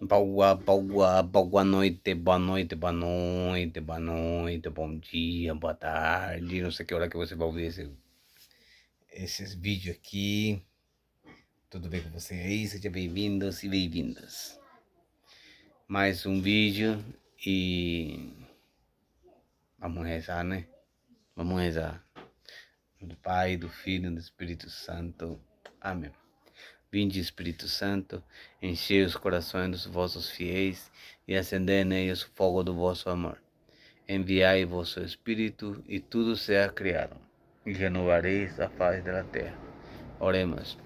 Boa noite, boa noite, boa noite, boa noite, bom dia, boa tarde. Não sei que hora que você vai ouvir esses vídeos aqui. Tudo bem com você aí? Sejam bem-vindos e bem-vindas. Mais um vídeo e vamos rezar, né? Vamos rezar. Do Pai, do Filho e do Espírito Santo. Amém. Vinde, Espírito Santo, enchei os corações dos vossos fiéis e acendei neles o fogo do vosso amor. Enviai vosso Espírito e tudo será criado, e renovareis a face da terra. Oremos.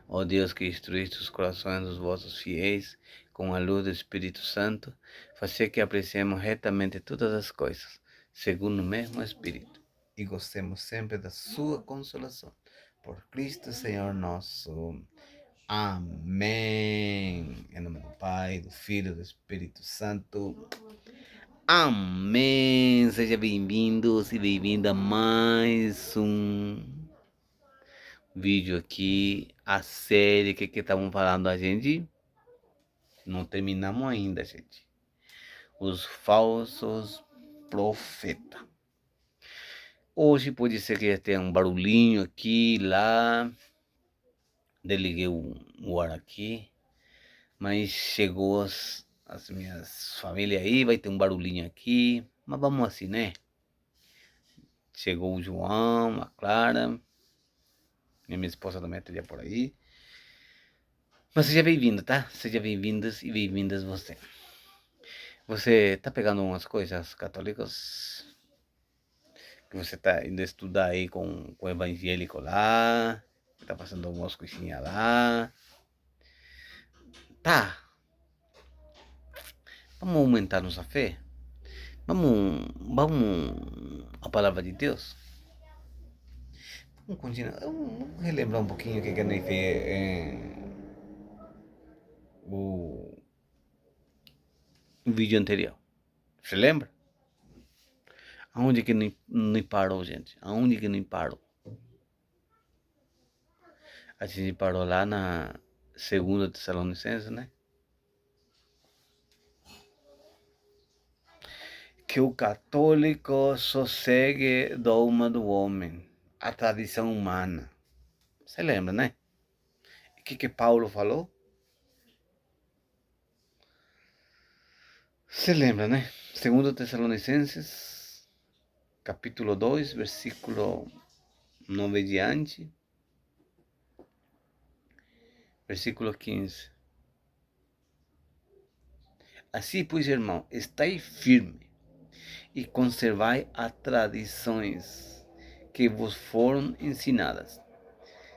Ó Deus que instruíste os corações dos vossos fiéis com a luz do Espírito Santo, fazei que apreciemos retamente todas as coisas, segundo o mesmo Espírito, e gostemos sempre da sua consolação. Por Cristo Senhor nosso. Amém. Em nome do Pai, do Filho e do Espírito Santo. Amém. Sejam bem-vindos e bem-vinda a mais um vídeo aqui. A série que estavam falando a gente. Não terminamos ainda, gente. Os falsos profetas. Hoje pode ser que tenha um barulhinho aqui, lá. Desliguei o ar aqui. Mas chegou as minhas famílias aí, vai ter um barulhinho aqui. Mas vamos assim, né? Chegou o João, a Clara, e minha esposa também estaria por aí. Mas seja bem-vindo, tá? Seja bem-vindos e bem-vindas você. Você tá pegando umas coisas católicas? Que você tá indo estudar aí com o evangélico lá? Tá passando algumas coisinhas lá? Tá. Vamos aumentar nossa fé? Vamos a palavra de Deus? Vamos continuar. Vamos relembrar um pouquinho o que a gente fez o vídeo anterior. Você lembra? Aonde que nem parou, gente? Aonde que nem parou? A gente parou lá na segunda Tessalonicenses, né? Que o católico só segue o dogma do homem, a tradição humana. Você lembra, né? O que Paulo falou? Você lembra, né? Segundo Tessalonicenses, capítulo 2, versículo 9 diante. Versículo 15. Assim, pois, irmão, estai firme e conservai as tradições que vos foram ensinadas,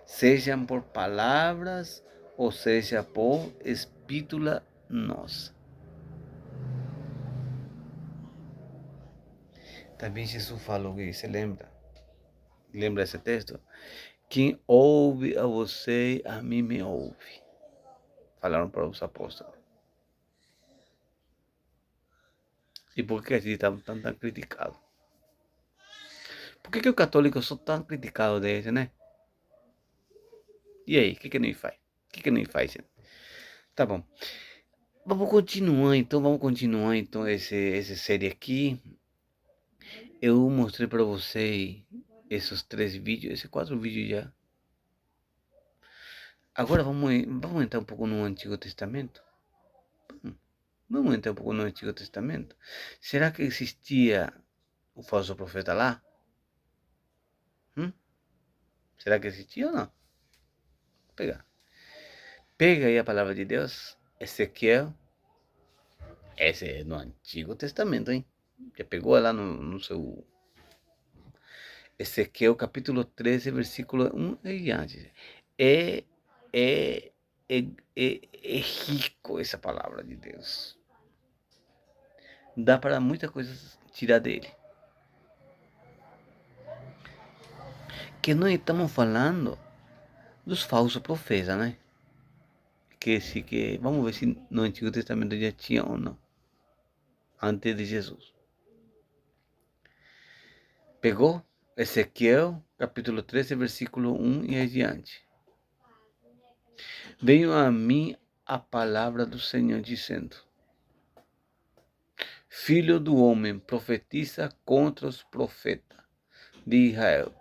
sejam por palavras ou seja por espítula nossa. Também Jesus falou que, você lembra? Lembra esse texto? Quem ouve a você, a mim me ouve. Falaram para os apóstolos. E por que a gente está tão criticado? Por que o católico só tão criticado desse, né? E aí, o que nem faz? O que nem faz, gente? Tá bom. Vamos continuar então essa série aqui. Eu mostrei para vocês esses 3 vídeos, esses 4 vídeos já. Agora vamos entrar um pouco no Antigo Testamento. Vamos entrar um pouco no Antigo Testamento. Será que existia o falso profeta lá? Será que existia ou não? Vou pegar. Pega aí a palavra de Deus. Ezequiel. Esse é no Antigo Testamento, hein? Já pegou lá no seu Ezequiel capítulo 13, versículo 1 e diante. É, é, é, é rico essa palavra de Deus. Dá para muita coisa tirar dele. Que nós estamos falando dos falsos profetas, né? Vamos ver se no Antigo Testamento já tinha ou não. Antes de Jesus. Pegou? Ezequiel capítulo 13, versículo 1 e adiante. Venham a mim a palavra do Senhor dizendo: Filho do homem, profetiza contra os profetas de Israel.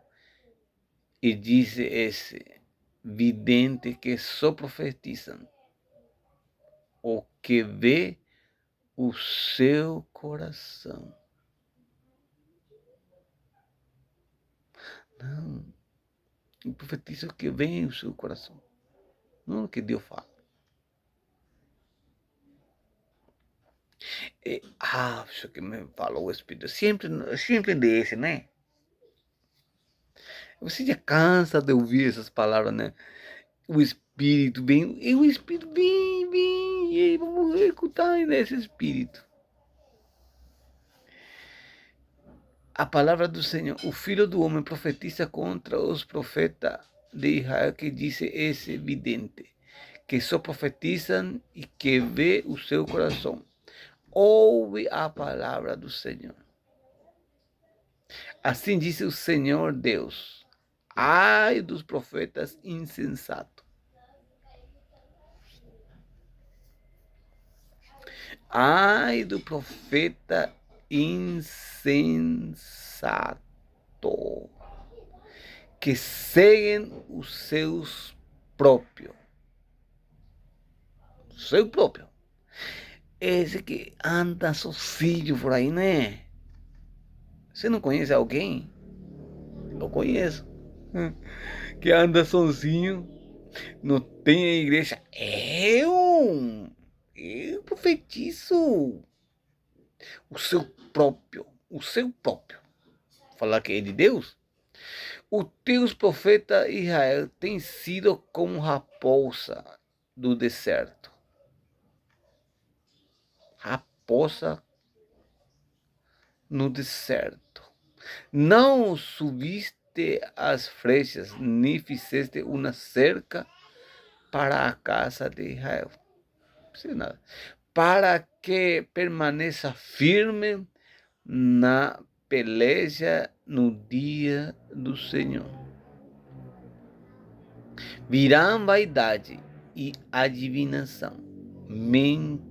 E diz esse vidente que só profetizam o que vê o seu coração. Não, profetiza o que vem o seu coração, não o que Deus fala. Isso que me falou o Espírito, sempre desse, né? Você já cansa de ouvir essas palavras, né? O Espírito vem, e o Espírito vem, e aí vamos escutar nesse Espírito. A palavra do Senhor, o Filho do Homem profetiza contra os profetas de Israel, que disse esse vidente, que só profetizam e que vê o seu coração. Ouve a palavra do Senhor. Assim disse o Senhor Deus: ai dos profetas insensatos. Ai do profeta insensato, que seguem os seus próprios. Seu próprio. Esse que anda sozinho por aí, né? Você não conhece alguém? Eu conheço. Que anda sozinho, não tem a igreja. Eu profetizo o seu próprio. Falar que é de Deus. Os teus profetas Israel têm sido como raposa do deserto. Raposa no deserto. Não subiste as flechas, nem fizeste uma cerca para a casa de Israel. Não nada. Para que permaneça firme na peleja no dia do Senhor. Virão vaidade e adivinação mentirosa.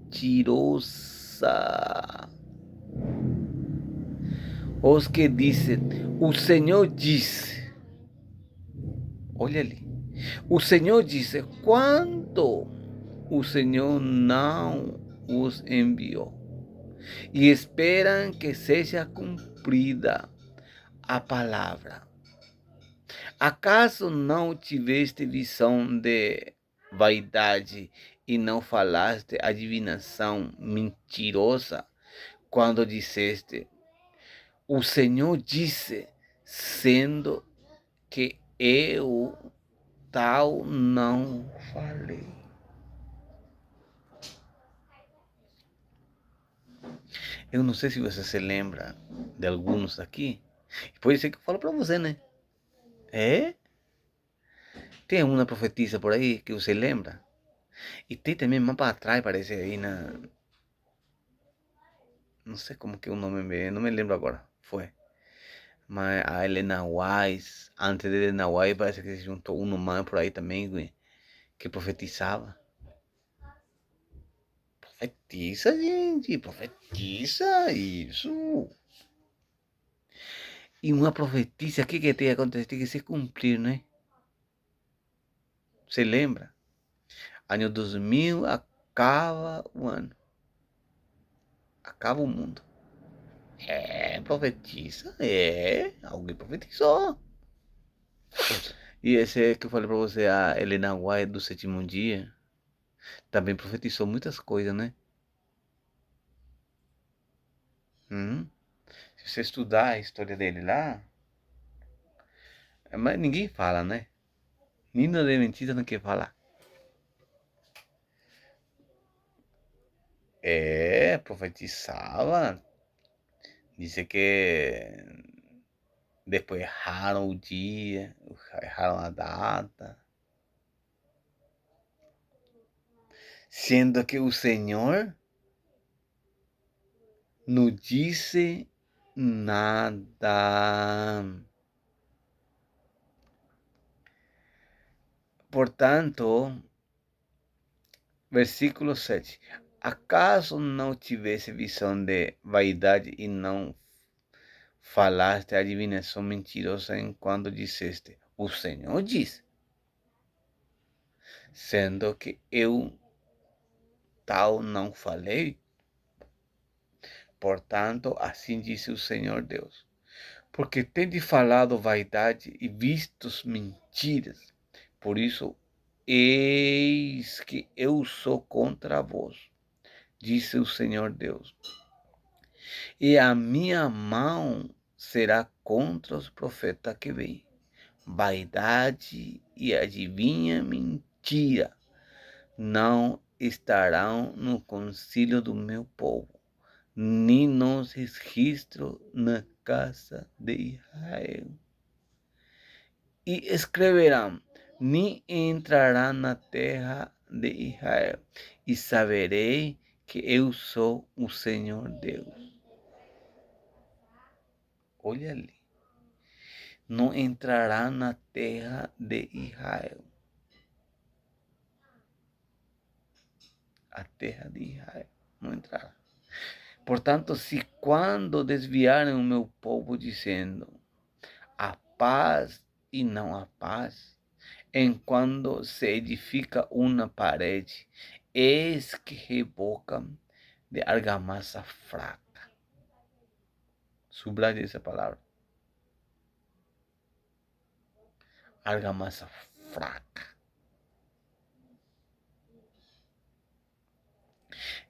Os que dizem, o Senhor disse. Olha ali. O Senhor disse, quando o Senhor não os enviou. E esperam que seja cumprida a palavra. Acaso não tiveste visão de vaidade e não falaste adivinação mentirosa quando disseste, o Senhor disse, sendo que eu tal não falei. Eu não sei se você se lembra de alguns aqui. Pode ser que eu falo para você, né? É? Tem uma profetisa por aí que você lembra? E tem também mais para trás, parece aí na... Não sei como que é o nome, não me lembro agora. Foi. Mas a Helena Wise, antes de Helena Wise, parece que se juntou um mais por aí também, que profetizava. Profetiza, gente, profetiza isso. E uma profetícia, o que tem que acontecer? Tem que se cumprir, né? Você lembra? Ano 2000 acaba o ano. Acaba o mundo. Profetiza. Alguém profetizou. E esse que eu falei pra você, a Helena White do Sétimo Dia, também profetizou muitas coisas, né? Se você estudar a história dele lá, mas ninguém fala, né? Nina de mentira não quer falar. Profetizava. Disse que depois erraram o dia, erraram a data. Sendo que o Senhor não disse nada. Portanto, Versículo 7. ¿Acaso não tivesse visão de vaidade e não falaste adivinação mentirosa enquanto disseste, o Senhor diz, sendo que eu tal não falei? Portanto, assim disse o Senhor Deus, porque tendes falado vaidade e vistos mentiras, por isso, eis que eu sou contra vós, disse o Senhor Deus, e a minha mão será contra os profetas que vêm. Vaidade e adivinha mentira não estarão no concílio do meu povo, nem nos registros na casa de Israel. E escreverão, nem entrarão na terra de Israel, e saberei que eu sou o Senhor Deus. Olha ali. Não entrará na terra de Israel. A terra de Israel não entrará. Portanto, se quando desviarem o meu povo dizendo a paz e não a paz, enquanto se edifica uma parede, eis que rebocam de argamassa fraca. Subraye essa palavra. Argamassa fraca.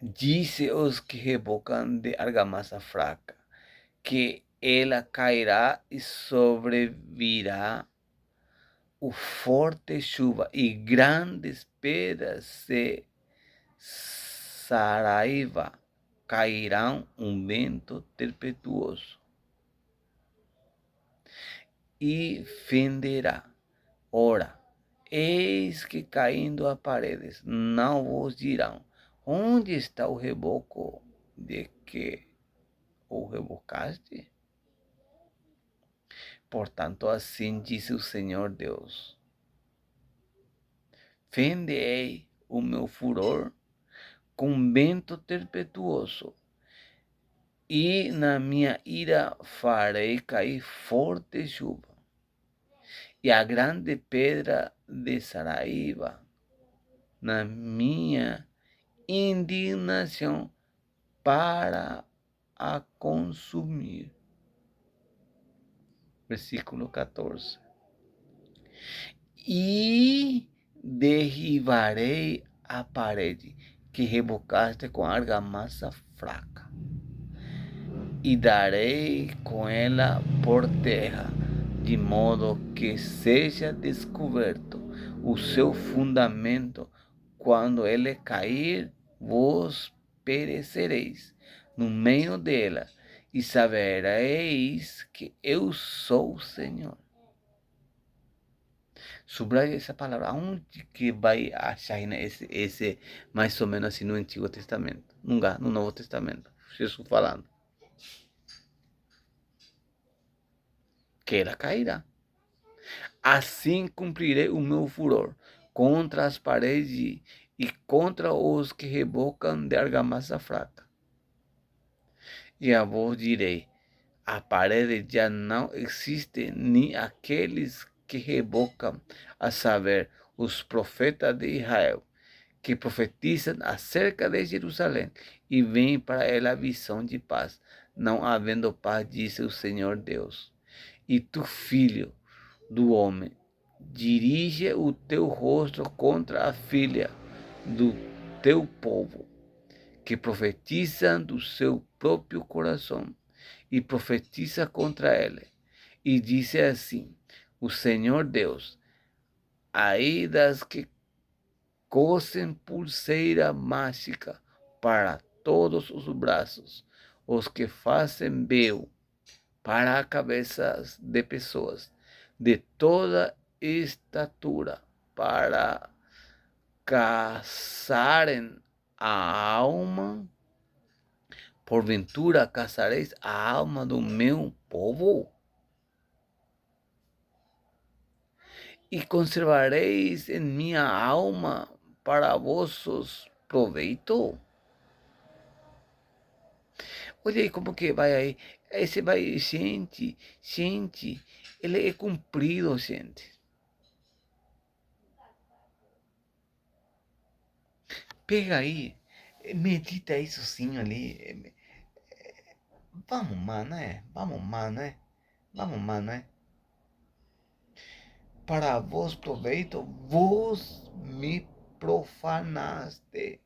Disse os que rebocam de argamassa fraca, que ela cairá e sobrevirá o forte chuva e grandes pedras se Saraiva cairão um vento tempestuoso e fenderá. Ora, eis que caindo a paredes, não vos dirão, onde está o reboco de que o rebocaste? Portanto, assim disse o Senhor Deus, fendeei o meu furor com vento tempestuoso, e na minha ira farei cair forte chuva, e a grande pedra de Saraiva, na minha indignação, para a consumir. Versículo 14. E derribarei a parede que rebocaste com argamassa fraca, e darei com ela por terra, de modo que seja descoberto o seu fundamento. Quando ele cair, vos perecereis no meio dela, e sabereis que eu sou o Senhor. Subraia essa palavra. Aonde que vai achar esse mais ou menos assim no Antigo Testamento? No Novo Testamento. Jesus falando. Que ela cairá. Assim cumprirei o meu furor contra as paredes e contra os que rebocam de argamassa fraca. E a vós direi, a parede já não existe, nem aqueles que rebocam, a saber, os profetas de Israel, que profetizam acerca de Jerusalém, e vêm para ela a visão de paz. Não havendo paz, disse o Senhor Deus. E tu, filho do homem, dirige o teu rosto contra a filha do teu povo, que profetizam do seu próprio coração, e profetiza contra ele, e disse assim, o Senhor Deus, aí das que cosem pulseira mágica para todos os braços, os que fazem véu para cabeças de pessoas de toda estatura, para caçarem a alma. Porventura caçareis a alma do meu povo? E conservareis em minha alma para vossos proveito. Olha aí como que vai aí. Aí você vai, gente, ele é cumprido, gente. Pega aí, medita isso sim ali. Vamos, mano, Vamos, mano, Vamos, mano, Para vos proveito, vos me profanaste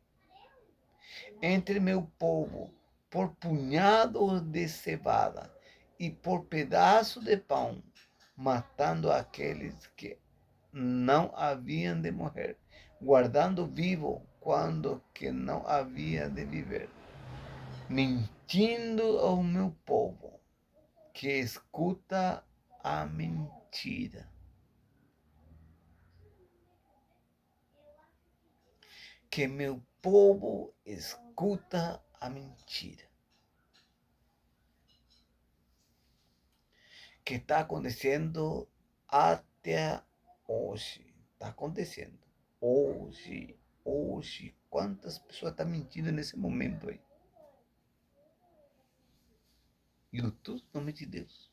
entre meu povo por punhados de cevada e por pedaço de pão, matando aqueles que não haviam de morrer, guardando vivo quando que não havia de viver, mentindo ao meu povo que escuta a mentira. Que meu povo escuta a mentira. Que está acontecendo até hoje. Está acontecendo. Hoje. Quantas pessoas estão mentindo nesse momento aí? YouTube, em nome de Deus.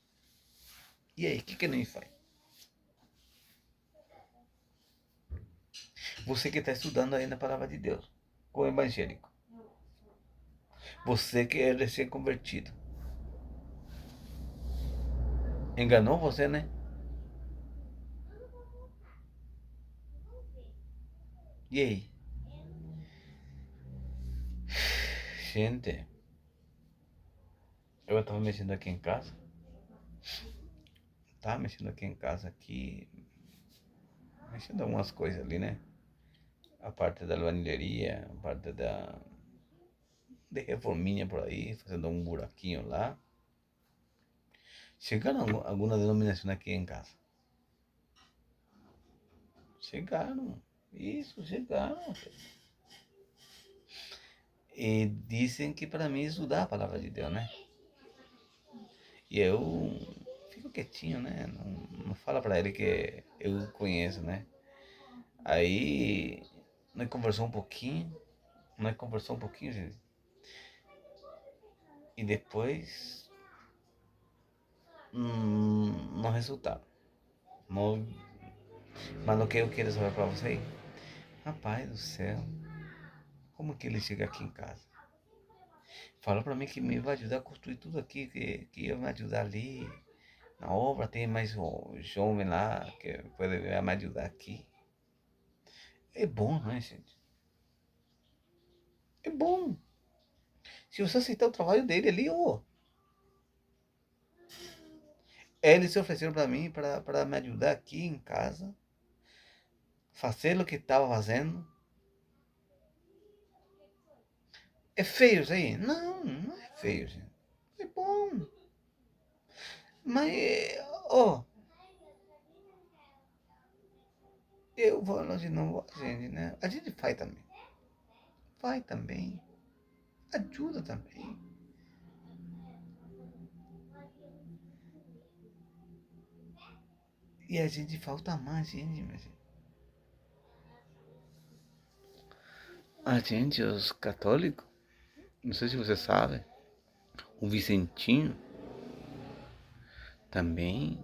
E aí, o que não faz? Você que está estudando ainda a palavra de Deus, com o evangélico. Você que é recém-convertido. Enganou você, né? E aí? Gente, eu estava mexendo aqui em casa. Tá mexendo aqui em casa aqui. Mexendo algumas coisas ali, né? A parte da albañileria, a parte de reforminha por aí, fazendo um buraquinho lá. Chegaram alguma denominação aqui em casa. Chegaram. Isso, chegaram. E dizem que para mim estudar a palavra de Deus, né? E eu fico quietinho, né? Não falo para ele que eu conheço, né? Aí nós conversou um pouquinho, gente. E depois não resultaram. Não, mas o que eu quero saber para você, rapaz do céu, como que ele chega aqui em casa? Fala para mim que me vai ajudar a construir tudo aqui, que ia me ajudar ali. Na obra tem mais um jovem lá que pode me ajudar aqui. É bom, não é, gente? É bom. Se você aceitar o trabalho dele ali, ó. Ele se ofereceu para mim para me ajudar aqui em casa, fazer o que estava fazendo. É feio isso aí? Não, não é feio, gente. É bom. Mas, ó, eu falo de novo, gente, né? A gente faz também. Faz também. Ajuda também. E a gente falta mais, gente, mas a gente, os católicos, não sei se você sabe, o Vicentinho também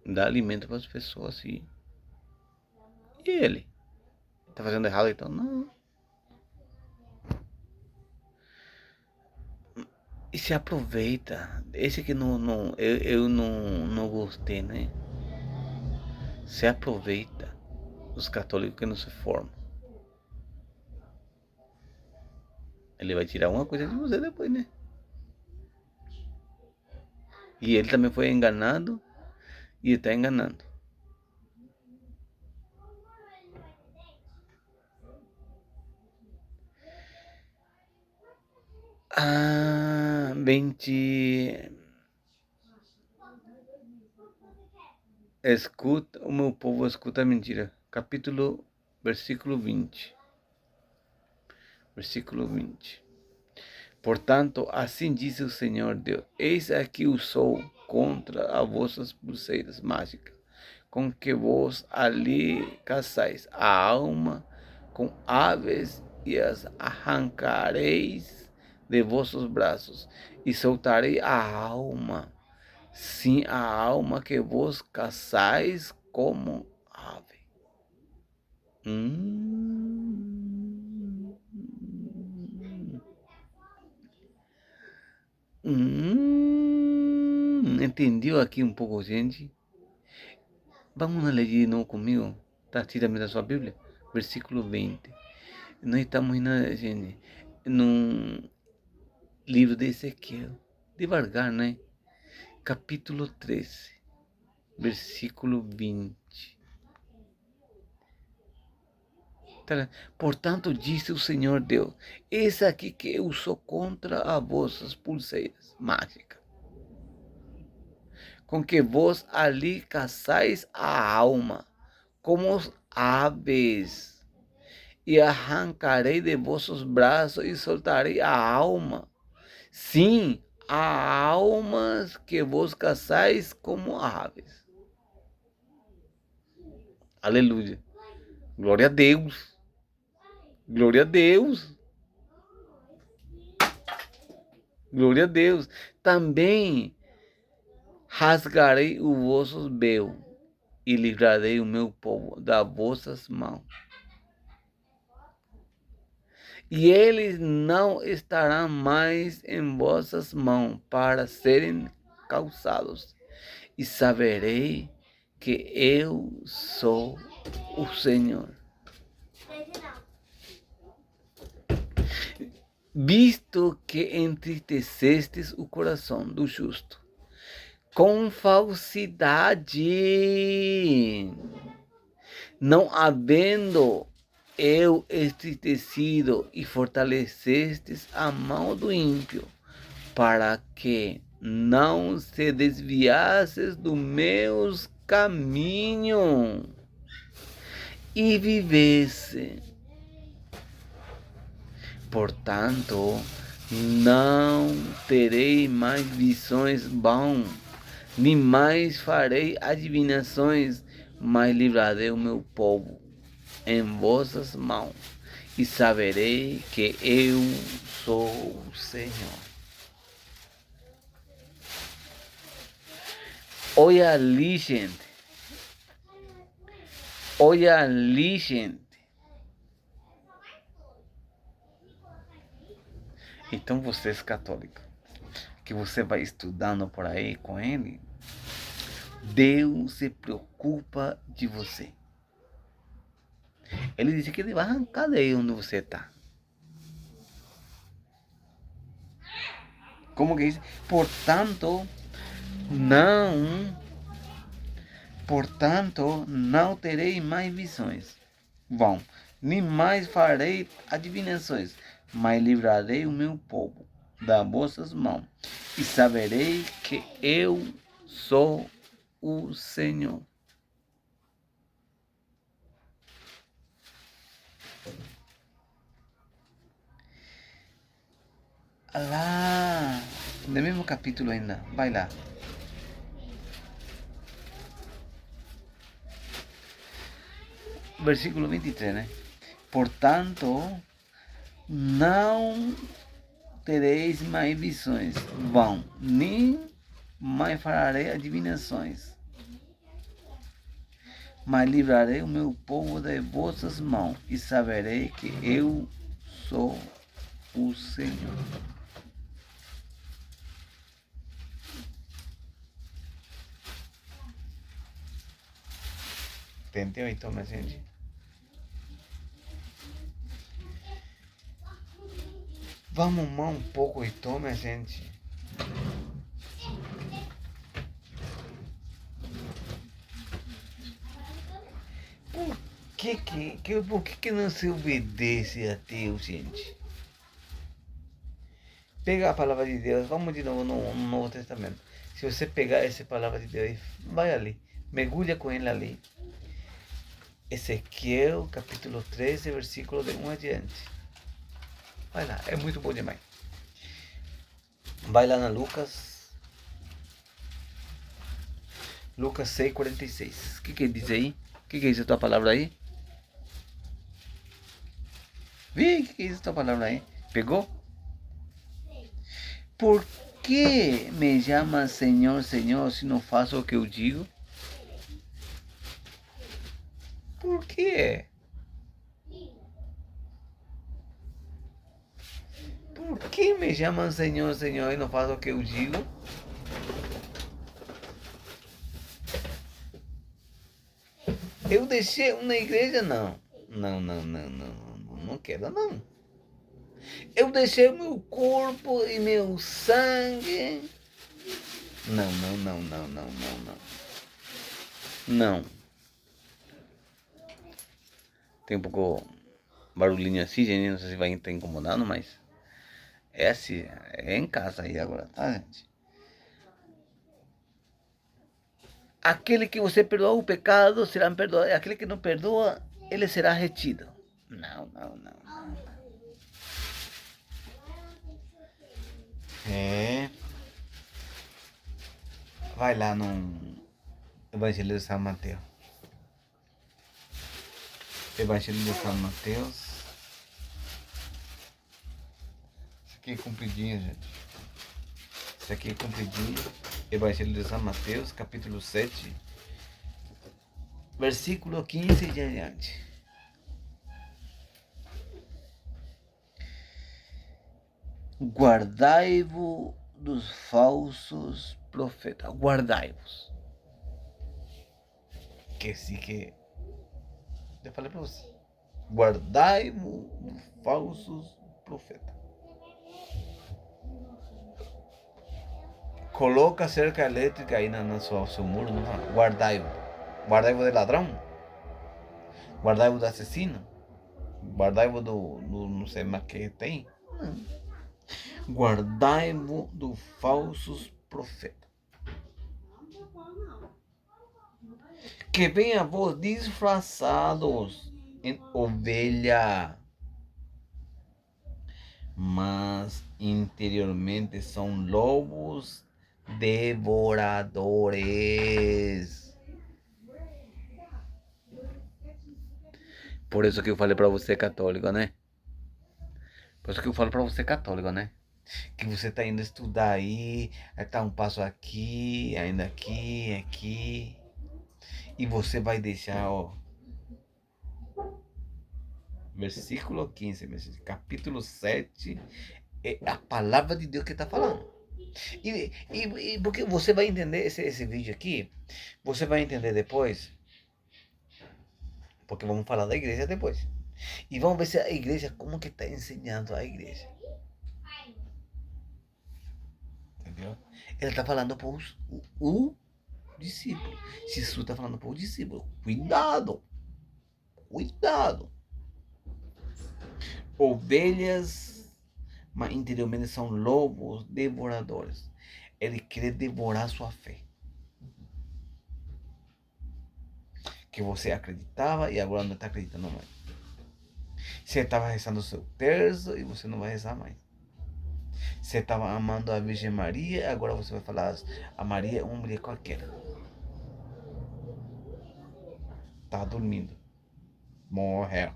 dá alimento para as pessoas, assim. E ele? Tá fazendo errado então? Não. E se aproveita. Esse que eu não gostei, né? Se aproveita os católicos que não se formam. Ele vai tirar uma coisa de você depois, né? E ele também foi enganado e está enganando. Ah, 20. Escuta, o meu povo escuta a mentira. Capítulo, versículo 20. Versículo 20. Portanto, assim diz o Senhor Deus: Eis aqui o sol contra as vossas pulseiras mágicas, com que vos ali caçais a alma com aves e as arrancareis de vossos braços, e soltarei a alma, sim, a alma que vos caçais como ave. Hum, entendeu aqui um pouco, gente? Vamos ler de novo comigo? Tá aqui também da sua Bíblia? Versículo 20. Nós estamos indo, gente, num livro de Ezequiel. Devagar, né? Capítulo 13, versículo 20. Portanto, disse o Senhor Deus: eis aqui que eu sou contra as vossas pulseiras mágicas, com que vos ali caçais a alma, como os aves, e arrancarei de vossos braços e soltarei a alma. Sim, há almas que vos caçais como aves. Aleluia. Glória a Deus. Glória a Deus. Glória a Deus. Também rasgarei o vosso véu e livrarei o meu povo das vossas mãos. E eles não estarão mais em vossas mãos para serem calçados. E saberei que eu sou o Senhor. Visto que entristecestes o coração do justo com falsidade, não havendo eu entristecido, e fortalecestes a mão do ímpio, para que não se desviasses dos meus caminhos e vivesse. Portanto, não terei mais visões vãs, nem mais farei adivinações, mas livrarei o meu povo em vossas mãos, e saberei que eu sou o Senhor. Olha ali, gente. Olha ali, gente. Então você é católico, que você vai estudando por aí com ele, Deus se preocupa de você. Ele disse que ele vai arrancar daí onde você está. Como que diz? Portanto, não terei mais visões. Bom, nem mais farei adivinações, mas livrarei o meu povo das vossas mãos, e saberei que eu sou o Senhor. Lá, no mesmo capítulo ainda, vai lá. Versículo 23, né? Portanto, não tereis mais visões, vão, nem mais farei adivinações, mas livrarei o meu povo de vossas mãos, e saberei que eu sou o Senhor. Entendeu então, minha gente? Vamos amar um pouco então, minha gente. Por que não se obedece a Deus, gente? Pega a palavra de Deus, vamos de novo no Novo Testamento. Se você pegar essa palavra de Deus, vai ali, mergulha com ele ali. Ezequiel, capítulo 13, versículo de 1 adiante. Vai lá, é muito bom demais. Vai lá na Lucas 6,46. O que diz aí? O que diz a tua palavra aí? Vi, que é essa palavra aí? Pegou? Por que me chama Senhor, Senhor, se não faço o que eu digo? Por quê? Por que me chamam Senhor, Senhor e não faço o que eu digo? Eu deixei uma igreja? Não. Não quero não. Eu deixei meu corpo e meu sangue. Não. Tem um pouco barulhinho assim, gente. Não sei se vai estar incomodando, mas é assim. É em casa aí agora, tá, gente? Aquele que você perdoa o pecado será perdoado. Aquele que não perdoa, ele será retido. Não. É. Vai lá no Evangelho de São Mateus. Evangelho de São Mateus. Isso aqui é compridinho, gente. Isso aqui é compridinho. Evangelho de São Mateus, capítulo 7, versículo 15 e adiante. Guardai-vos dos falsos profetas. Guardai-vos. Que sim que... Eu falei para você. Guardai-vos dos falsos profetas. Coloca cerca elétrica aí no seu muro. Guardai-vos. Guardai-vos de ladrão. Guardai-vos do assassino. Guardai-vos do não sei mais que tem. Guardai-vos dos falsos profetas. Que venham a vós disfarçados em ovelha, mas interiormente são lobos devoradores. Por isso que eu falei para você católico, né? Por isso que eu falo para você católico, né? Que você tá indo estudar aí tá um passo aqui, ainda aqui. E você vai deixar, ó. Versículo 15, capítulo 7, é a palavra de Deus que está falando. E porque você vai entender esse vídeo aqui, você vai entender depois, porque vamos falar da igreja depois. E vamos ver se a igreja, como que está ensinando a igreja. Entendeu? Ele está falando para o discípulo. Jesus está falando para o discípulo. Cuidado. Ovelhas, mas interiormente são lobos devoradores. Ele quer devorar sua fé. Que você acreditava e agora não está acreditando mais. Você estava rezando o seu terço e você não vai rezar mais. Você estava amando a Virgem Maria e agora você vai falar a Maria é uma mulher qualquer. Está dormindo. Morreu.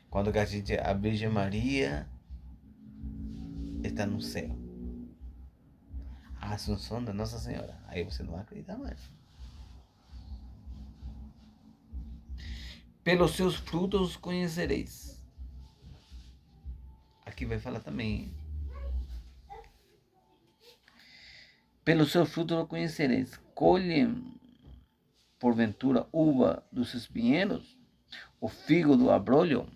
Quando a Virgem Maria está no céu. A Assunção da Nossa Senhora. Aí você não vai acreditar mais. Pelos seus frutos os conhecereis. Aqui vai falar também. Pelos seus frutos os conhecereis. Colhem, porventura, uva dos espinheiros? O figo do abrolho?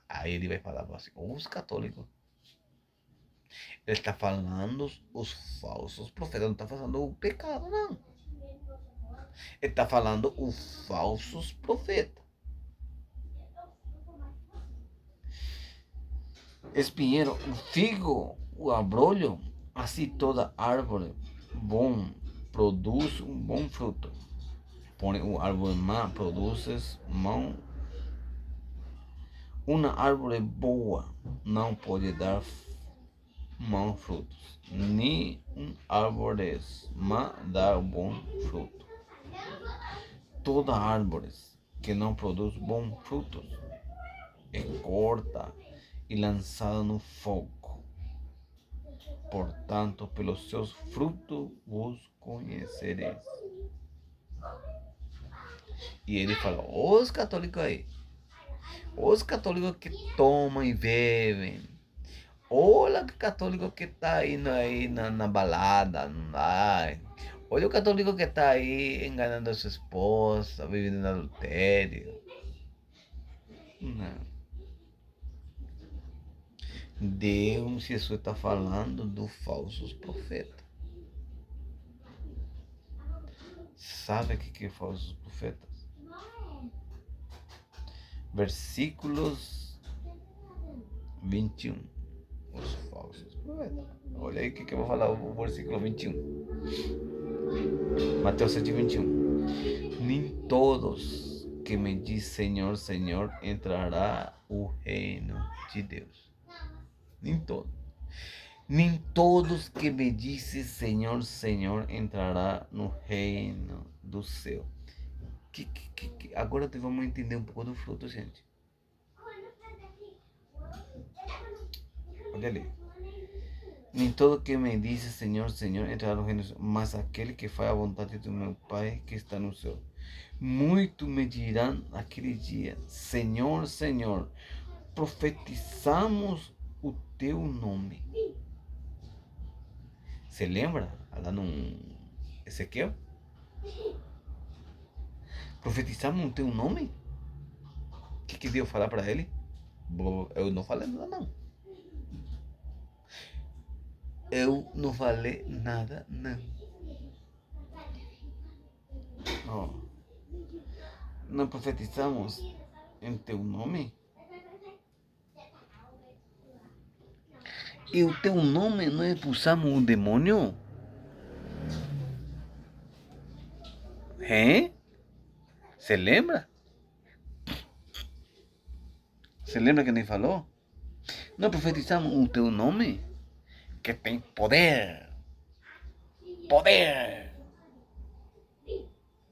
Aí ele vai falar assim, os católicos. Ele está falando os falsos profetas, não está falando o pecado, não. Ele está falando os falsos profetas. Espinheiro, o figo, o abrolho, assim toda árvore bom produz um bom fruto. Porém, o árvore má produz mau. Uma árvore boa não pode dar maus frutos, nem um árvore má dar bom fruto. Toda árvore que não produz bons frutos é corta e lançada no fogo. Portanto, pelos seus frutos vos conhecereis. E ele fala, os católicos aí, os católicos que tomam e bebem, olha o católico que está aí na balada, ai. Olha o católico que está aí enganando a sua esposa, vivendo em adultério. Não. Deus, Jesus está falando dos falsos profetas. Sabe o que é falsos profetas? Versículos 21. Os falsos profetas. Olha aí o que eu vou falar, o versículo 21. Mateus 7, 21. Nem todos que me diz Senhor, Senhor, entrará o reino de Deus. Nem todos. Nem todos que me dizem Senhor, Senhor, entrará no reino do céu. Agora vamos entender um pouco do fruto, gente. Olha ali. Nem todo que me diz Senhor, Senhor, entrará no reino do céu, mas aquele que faz a vontade do meu Pai que está no céu. Muito me dirão aquele dia, Senhor, Senhor, profetizamos o teu nome. Você lembra? Lá no Ezequiel? Profetizamos o teu nome? O que Deus falar para ele? Eu não falei nada, não. Eu não falei nada, não. Oh. Não profetizamos em teu nome? E o teu nome não expulsamos um demônio? Hein? Você lembra? Você lembra que nem falou? Não profetizamos o teu nome? Que tem poder. Poder.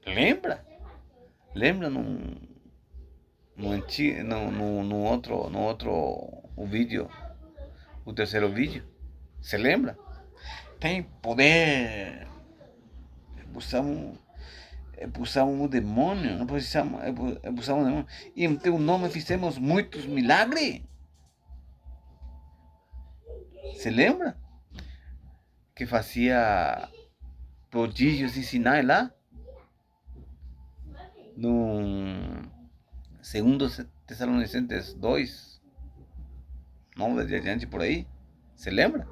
Lembra? Lembra no outro o vídeo? O terceiro vídeo? Você lembra? Tem poder. Expulsamos o demônio. Não precisamos expulsamos o demônio. E em teu nome fizemos muitos milagres. Você lembra? Que fazia prodígios e sinais lá? No segundo Tessalonicenses 2, 9 de adiante por aí. Você lembra?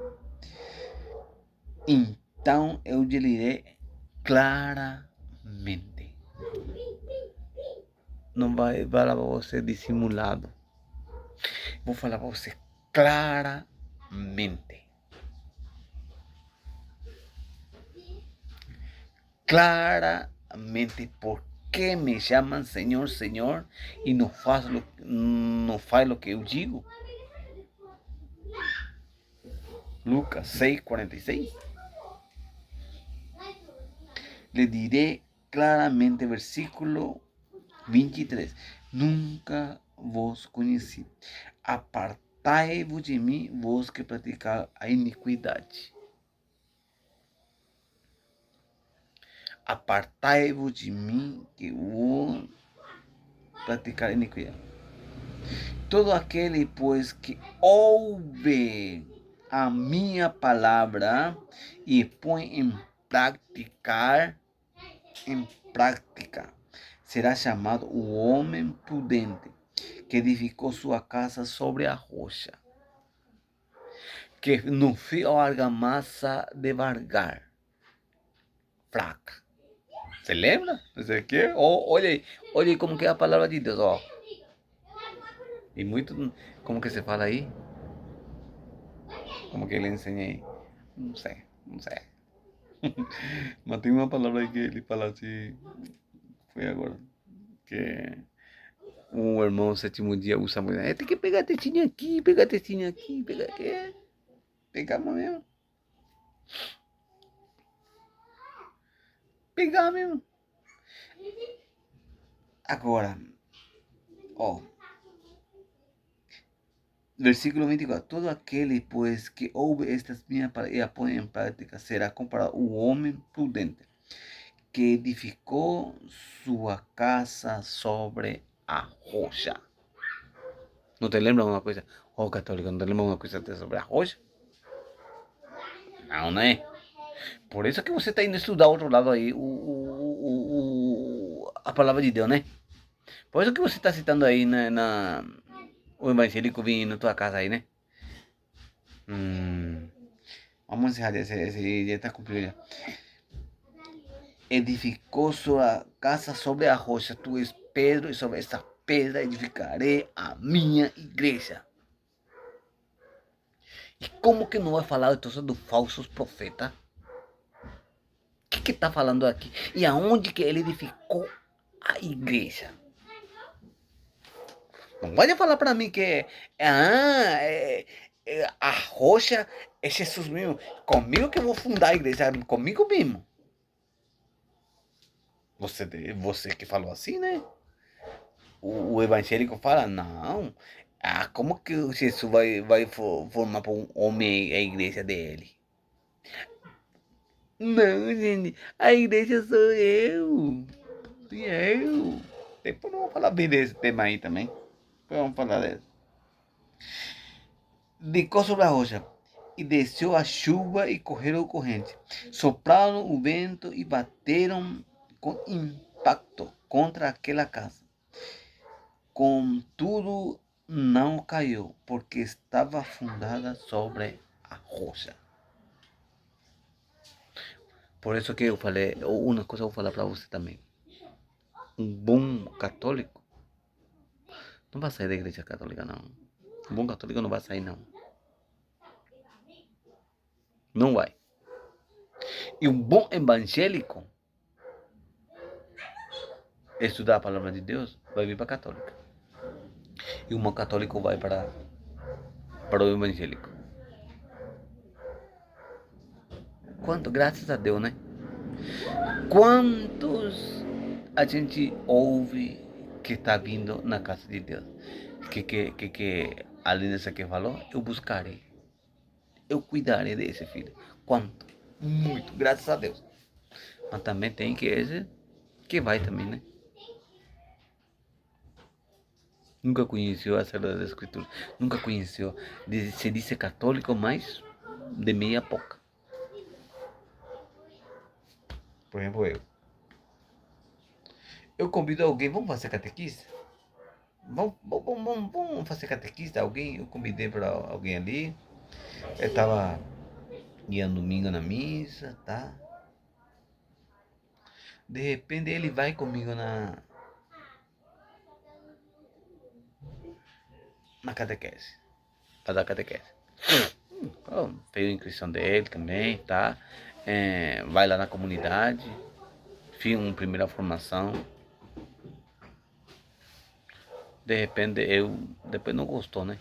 Então eu lhe direi claramente. Não vai falar para você dissimulado. Vou falar para você claramente. Claramente por que me chamam Senhor, Senhor e não faz o que eu digo. Lucas 6:46. Le diré claramente, versículo 23. Nunca vos conheci. Apartai-vos de mim, vos que praticais a iniquidade. Apartai-vos de mim, que vos praticar a iniquidade. Todo aquele, pois, que ouve a minha palavra e põe em prática, será chamado o homem prudente, que edificou sua casa sobre a rocha, que não fio a argamassa devagar, fraca. Você lembra? Não sei o quê? Olha aí como que é a palavra de Deus, ó. E muito, como que se fala aí? Como que ele ensina aí? Não sei. Mas tem uma palavra aí que ele fala assim, foi agora, que um irmão sétimo dia usa muito. Tem que pegar textinho aqui, pegar textinho aqui, pegar aqui. Pegamos mesmo. Pegar mesmo. Agora, ó, versículo 24. Todo aquele, pois, que ouve estas minhas palavras e a põe em prática, será comparado o homem prudente, que edificou sua casa sobre a rocha. Não te lembra uma coisa? Oh, católico, não te lembra uma coisa sobre a rocha? Não, né? Por isso que você está indo estudar outro lado aí, a palavra de Deus, né? Por isso que você está citando aí o evangélico vindo na tua casa aí, né? Vamos encerrar, esse já está cumprido já. Edificou sua casa sobre a rocha, tu és Pedro, e sobre esta pedra edificarei a minha igreja. E como que não vai falar então dos falsos profetas? O que está falando aqui? E aonde que ele edificou a igreja? Não vai falar para mim que a rocha é Jesus mesmo. Comigo que eu vou fundar a igreja, comigo mesmo. Você que falou assim, né? O evangélico fala, não. Como que Jesus vai formar para um homem a igreja dele? Não, gente, a igreja sou eu. Sou eu. Depois não vou falar bem desse tema aí também. Depois vamos falar desse. Decou sobre a rocha, e desceu a chuva e correram corrente. Sopraram o vento e bateram com impacto contra aquela casa. Contudo, não caiu, porque estava fundada sobre a rocha. Por isso que eu falei, uma coisa eu vou falar para você também. Um bom católico não vai sair da igreja católica, não. Um bom católico não vai sair, não. Não vai. E um bom evangélico estudar a palavra de Deus vai vir para a católica. E um católico vai para o evangélico. Quanto, graças a Deus, né? Quantos a gente ouve que está vindo na casa de Deus? Que além dessa que falou, eu buscarei. Eu cuidarei desse filho. Quanto? Muito, graças a Deus. Mas também tem que esse que vai também, né? Nunca conheceu a Sagrada Escritura. Nunca conheceu. Se diz católico, mas de meia boca. Por exemplo, eu. Eu convido alguém, vamos fazer catequista? Vamos fazer catequista? Alguém, eu convidei para alguém ali. Eu estava ia domingo na missa, tá? De repente ele vai comigo na catequese. Para dar catequese. Fez a inscrição dele também, tá? Vai lá na comunidade. Fiz uma primeira formação. De repente depois não gostou, né?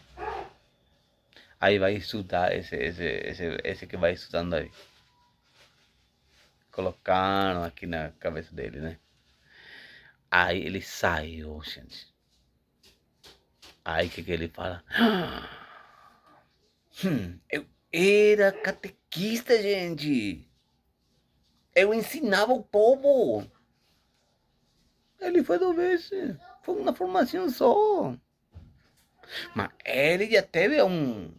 Aí vai estudar esse que vai estudando aí. Colocaram aqui na cabeça dele, né? Aí ele saiu, gente. Aí que ele fala? Eu era catequista, gente. Eu ensinava o povo. Ele foi 2 vezes. Foi uma formação só. Mas ele já teve algum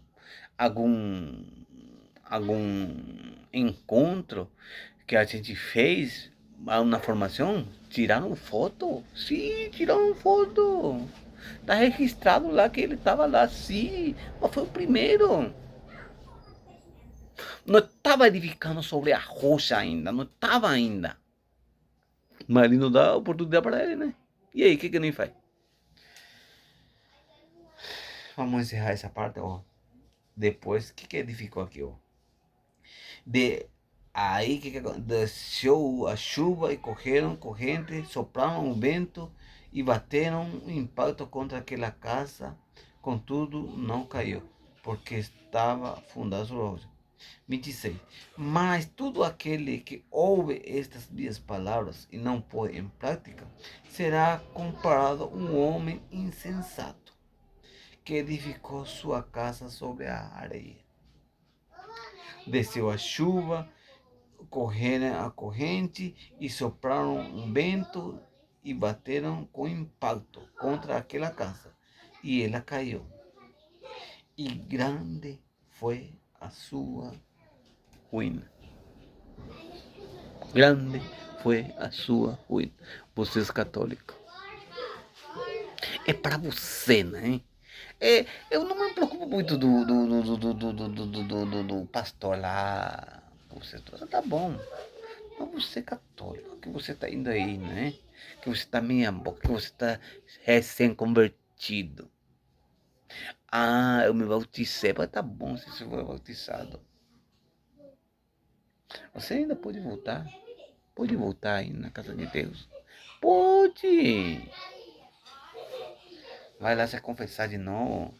encontro que a gente fez na formação. Tiraram foto? Sim, tiraram foto. Tá registrado lá que ele estava lá, sim. Mas foi o primeiro. Não estava edificando sobre a rocha ainda. Não estava ainda. Mas ele não dá oportunidade para ele, né? E aí, o que ele faz? Vamos encerrar essa parte, ó. Depois, o que edificou aqui, ó? Aí que desceu a chuva e correram corrente, sopraram o vento e bateram um impacto contra aquela casa. Contudo, não caiu, porque estava fundada sobre a rocha. 26. Mas todo aquele que ouve estas minhas palavras e não põe em prática, será comparado a um homem insensato, que edificou sua casa sobre a areia. Desceu a chuva, correram a corrente e sopraram um vento e bateram com impacto contra aquela casa. E ela caiu. E grande foi a sua ruína. Grande foi a sua ruína. Vocês católicos. É para você, né? Eu não me preocupo muito do pastor lá. Você tá bom. Mas você católico, que você está indo aí, né? Que você está meia boca, que você está recém-convertido. Ah, eu me bautizei, mas tá bom se você for bautizado. Você ainda pode voltar. Pode voltar aí na casa de Deus. Pode. Vai lá se confessar de novo.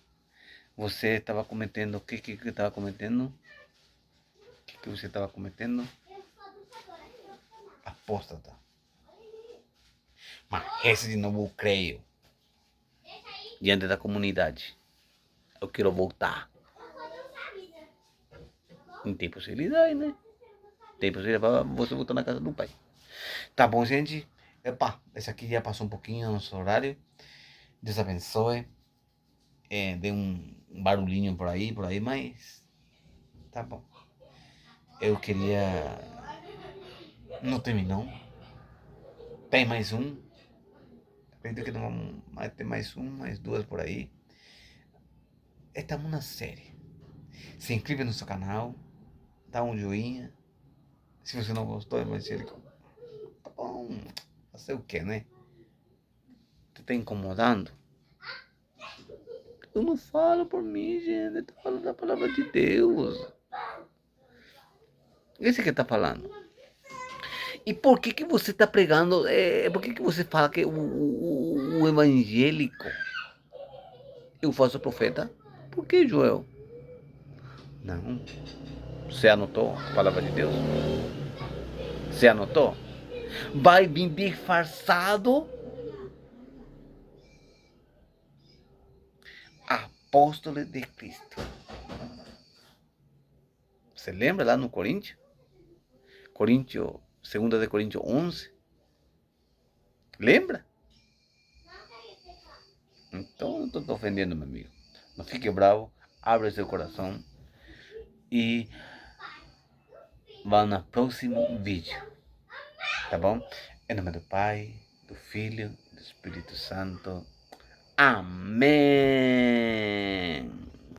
Você estava cometendo o que estava cometendo? O que você estava cometendo? Apóstata. Mas esse de novo eu creio. Diante da comunidade. Eu quero voltar. Não tem possibilidade, né? Tem possibilidade para você voltar na casa do pai. Tá bom, gente? Epa, esse aqui já passou um pouquinho do nosso horário. Deus abençoe. Deu um barulhinho por aí, mas tá bom. Eu queria. Não terminou. Tem mais um. Acredito que não vamos mais ter mais um, mais duas por aí. Estamos na série. Se inscreve no seu canal. Dá um joinha. Se você não gostou, é evangélico. Tá bom. Fazer o que, né? Tu tá incomodando? Eu não falo por mim, gente. Eu tô falando da palavra de Deus. Esse que tá falando. E por que você está pregando? Por que você fala que o evangélico é o falso profeta? Por que, Joel? Não. Você anotou a palavra de Deus? Você anotou? Vai vir disfarçado apóstolo de Cristo. Você lembra lá no Coríntios? 2 de Coríntios 11? Lembra? Então não estou ofendendo, meu amigo. Não fique bravo, abre seu coração e vá no próximo vídeo, tá bom? Em nome do Pai, do Filho e do Espírito Santo. Amém.